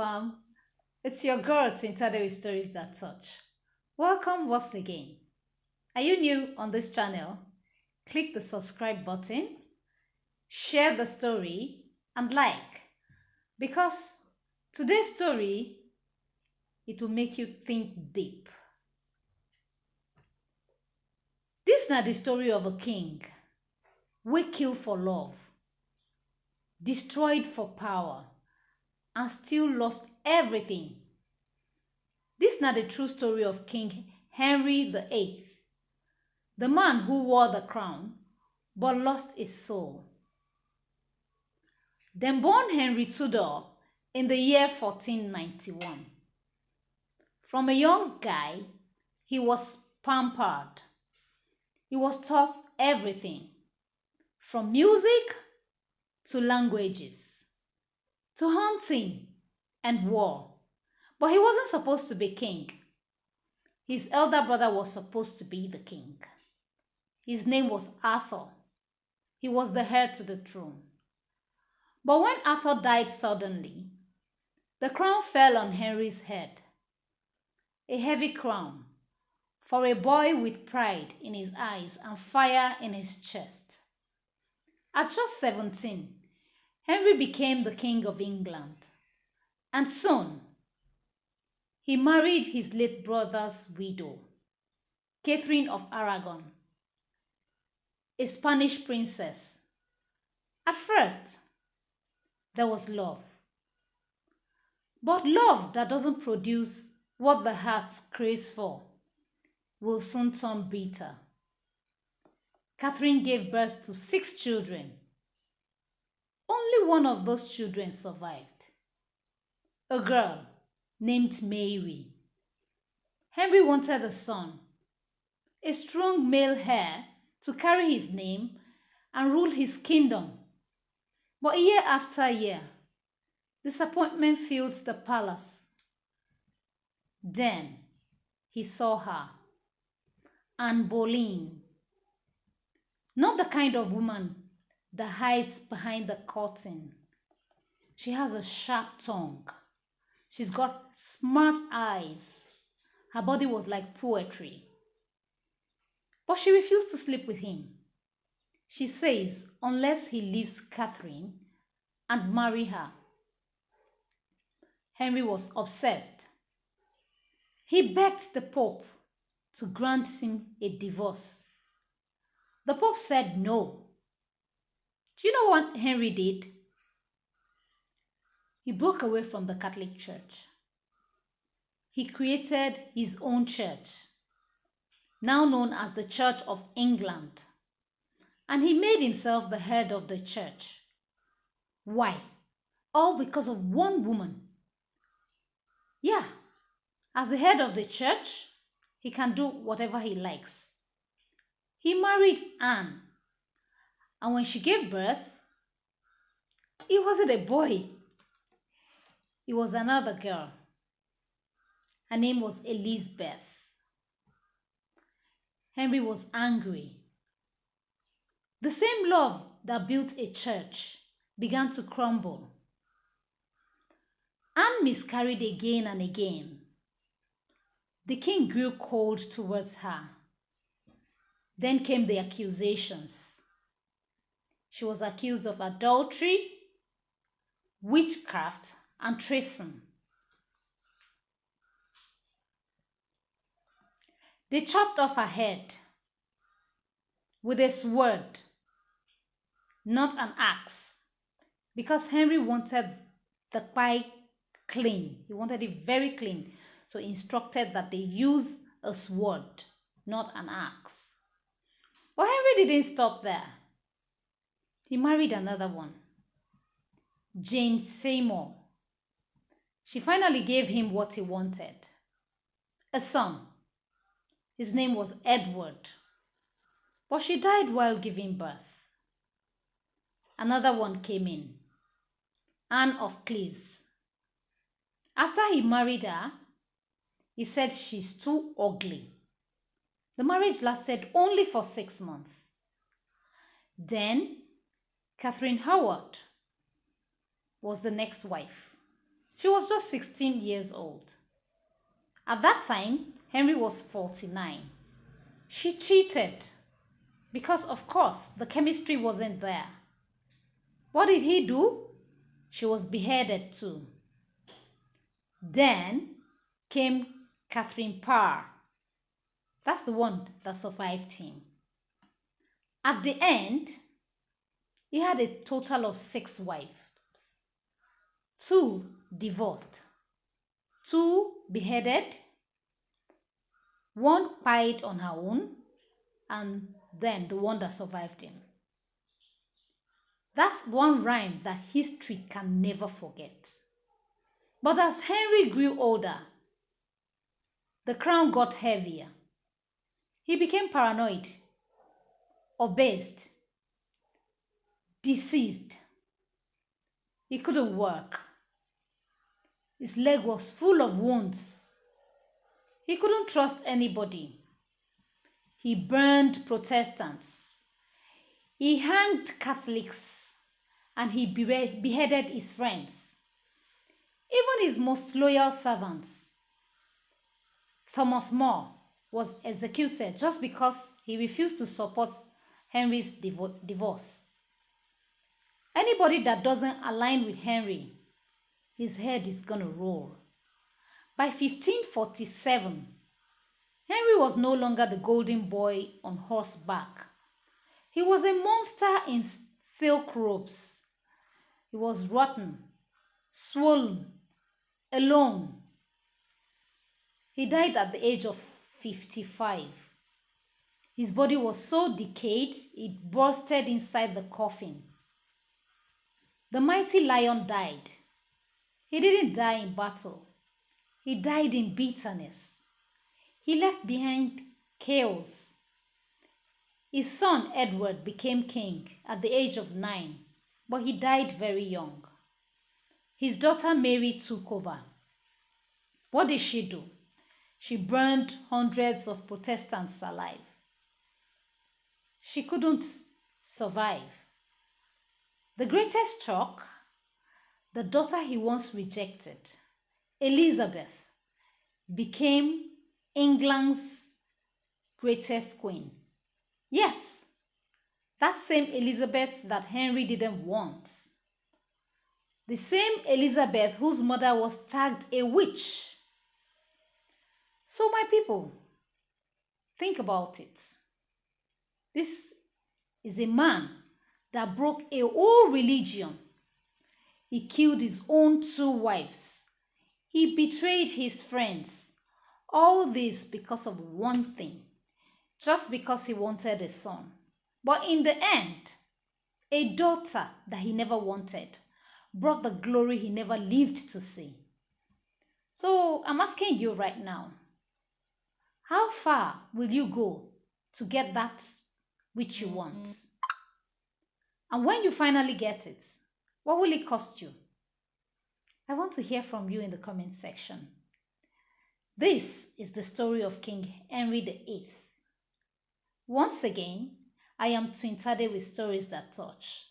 fam. It's your girl Twintada with stories that touch. Welcome once again. Are you new on this channel? Click the subscribe button, share the story, and like. Because today's story, it will make you think deep. This is not the story of a king. We kill for love, destroyed for power, and still lost everything. This is not the true story of King Henry VIII, the man who wore the crown but lost his soul. Then born Henry Tudor in the year 1491. From a young guy, he was pampered. He was taught everything, from music to languages, to hunting and war. But he wasn't supposed to be king. His elder brother was supposed to be the king. His name was Arthur. He was the heir to the throne. But when Arthur died suddenly, the crown fell on Henry's head. A heavy crown for a boy with pride in his eyes and fire in his chest. At just 17, Henry became the King of England, and soon he married his late brother's widow, Catherine of Aragon, a Spanish princess. At first, there was love. But love that doesn't produce what the heart craves for will soon turn bitter. Catherine gave birth to 6 children. Only one of those children survived. A girl named Mary. Henry wanted a son, a strong male heir to carry his name and rule his kingdom. But year after year, disappointment filled the palace. Then he saw her, Anne Boleyn. Not the kind of woman that hides behind the curtain. She has a sharp tongue. She's got smart eyes. Her body was like poetry. But she refused to sleep with him. She says unless he leaves Catherine and marry her. Henry was obsessed. He begged the Pope to grant him a divorce. The Pope said no. Do you know what Henry did? He broke away from the Catholic Church. He created his own church, now known as the Church of England, and he made himself the head of the church. Why? All because of one woman. Yeah, as the head of the church, he can do whatever he likes. He married Anne, and when she gave birth, it wasn't a boy. It was another girl. Her name was Elizabeth. Henry was angry. The same love that built a church began to crumble. Anne miscarried again and again. The king grew cold towards her. Then came the accusations. She was accused of adultery, witchcraft, and treason. They chopped off her head with a sword, not an axe, because Henry wanted the pie clean. He wanted it very clean. So he instructed that they use a sword, not an axe. But Henry didn't stop there. He married another one, Jane Seymour. She finally gave him what he wanted, a son. His name was Edward. But she died while giving birth. Another one came in, Anne of Cleves. After he married her, he said she's too ugly. The marriage lasted only for 6 months. Then Catherine Howard was the next wife. She was just 16 years old. At that time, Henry was 49. She cheated because, of course, the chemistry wasn't there. What did he do? She was beheaded too. Then came Catherine Parr. That's the one that survived him. At the end, he had a total of 6 wives. 2 divorced, 2 beheaded, 1 died on her own, and then the one that survived him. That's one rhyme that history can never forget. But as Henry grew older, the crown got heavier. He became paranoid, obese, diseased. He couldn't work. His leg was full of wounds. He couldn't trust anybody. He burned Protestants. He hanged Catholics, and he beheaded his friends, even his most loyal servants. Thomas More was executed just because he refused to support Henry's divorce. Anybody that doesn't align with Henry, his head is gonna roll. By 1547, Henry was no longer the golden boy on horseback. He was a monster in silk robes. He was rotten, swollen, alone. He died at the age of 55. His body was so decayed, it bursted inside the coffin. The mighty lion died. He didn't die in battle. He died in bitterness. He left behind chaos. His son Edward became king at the age of 9, but he died very young. His daughter Mary took over. What did she do? She burned hundreds of Protestants alive. She couldn't survive. The greatest shock, the daughter he once rejected, Elizabeth, became England's greatest queen. Yes, that same Elizabeth that Henry didn't want. The same Elizabeth whose mother was tagged a witch. So my people, think about it. This is a man that broke a whole religion. He killed his own 2 wives. He betrayed his friends. All this because of one thing. Just because he wanted a son. But in the end, a daughter that he never wanted brought the glory he never lived to see. So I'm asking you right now, how far will you go to get that which you want? And when you finally get it, what will it cost you? I want to hear from you in the comment section. This is the story of King Henry VIII. Once again, I am Twin Tade with Stories That Touch.